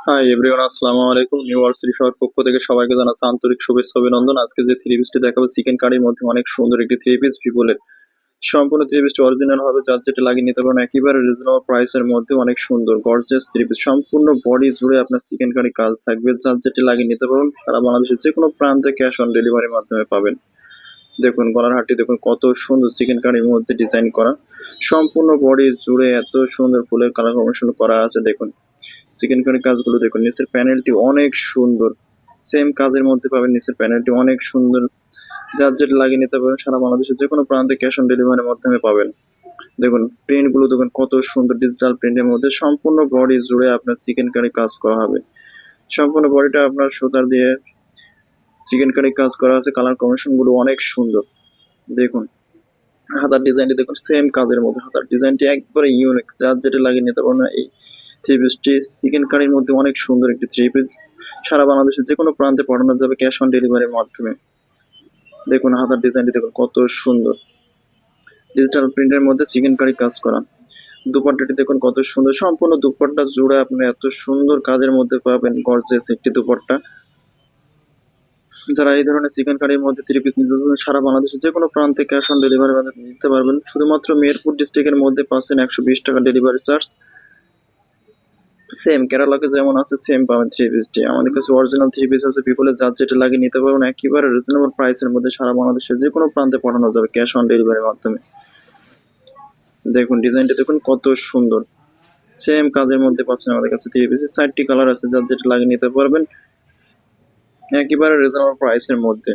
Hi everyone, আসসালামু আলাইকুম। New world city শহর পক্ষ থেকে সবাইকে জানাচ্ছি আন্তরিক শুভেচ্ছা অভিনন্দন। আজকে যে থ্রি পিসটি দেখাবো চিকেন কারির মধ্যে অনেক সুন্দর একটি থ্রি পিস ভিভোলের। সম্পূর্ণ থ্রি পিসটি অরিজিনাল হবে, যার যেটা লাগিয়ে নিতে পারেন একেবারে রিজনেবল প্রাইসের মধ্যে। অনেক সুন্দর গর্জিয়াস থ্রি পিস, সম্পূর্ণ বডি জুড়ে আপনার চিকেন কারি কাজ থাকবে। যার যেটা লাগিয়ে নিতে পারবেন সারা বাংলাদেশের যে কোনো প্রান্তে ক্যাশ অন ডেলিভারির মাধ্যমে পাবেন। দেখুন গলার হাটটি দেখুন কত সুন্দর চিকেন কারির মধ্যে ডিজাইন করা, সম্পূর্ণ বডি জুড়ে এত সুন্দর ফুলের কালার কম্বিনেশন করা আছে। দেখুন চিকেন কারির কাজগুলো দেখুন, নিচের প্যানেলটি অনেক সুন্দর, সেম কাজের মধ্যে পাবেন। নিচের প্যানেলটি অনেক সুন্দর, যার যেটা লাগিয়ে নিতে পারবেন সারা বাংলাদেশের যে কোনো প্রান্তে ক্যাশ অন ডেলিভারির মাধ্যমে পাবেন। দেখুন প্রিন্টগুলো দেখুন কত সুন্দর, ডিজিটাল প্রিন্টের মধ্যে সম্পূর্ণ বডি জুড়ে আপনার চিকেন কারি কাজ করা হবে। সম্পূর্ণ বডিটা আপনার সুতার দিয়ে চিকেন কারি কাজ করা আছে, কালার কম্বিনেশন গুলো অনেক সুন্দর। দেখুন হাতার ডিজাইনটি দেখুন সেম কাজের মধ্যে, হাতার ডিজাইনটি একবারে ইউনিক, যার যেটা লাগিয়ে নিতে পারবেন। এই থ্রি পিসটি চিকেন কারির মধ্যে অনেক সুন্দর একটি থ্রি পিস, সারা বাংলাদেশের যে কোনো প্রান্তে পাঠানো যাবে ক্যাশ অন ডেলিভারির মাধ্যমে। দেখুন হাতার ডিজাইনটি দেখুন কত সুন্দর, ডিজিটাল প্রিন্টের মধ্যে চিকেন কারি কাজ করা। দুপাট্টাটি দেখুন কত সুন্দর, সম্পূর্ণ দুপাট্টা জুড়ে আপনি এত সুন্দর কাজের মধ্যে পাবেন গর্জিয়াস একটি দুপাট্টা। যারা এই ধরনের চিকেন কারির মধ্যে থ্রি পিস নিতে চান সারা বাংলাদেশের যে কোনো প্রান্তে ক্যাশ অন ডেলিভারি নিতে পারবেন। শুধুমাত্র মেহেরপুর ডিস্ট্রিক্টের মধ্যে পাচ্ছেন 120 টাকা ডেলিভারি চার্জ। সেম কেরালাকে যেমন আছে সেম পাবেন থ্রি পিসটি। আমাদের কাছে অরিজিনাল থ্রি পিস আছে পিপলের, যার যেটা লাগিয়ে নিতে পারবেন একেবারে রিজনেবল প্রাইসের মধ্যে সারা বাংলাদেশের যে কোনো প্রান্তে পাঠানো যাবে ক্যাশ অন ডেলিভারির মাধ্যমে। দেখুন ডিজাইনটা দেখুন কত সুন্দর, সেম কাজের মধ্যে পাচ্ছেন আমাদের কাছে থ্রি পিসের। 4টি কালার আছে, যার যেটা লাগিয়ে নিতে পারবেন একেবারে রিজনেবল প্রাইসের মধ্যে।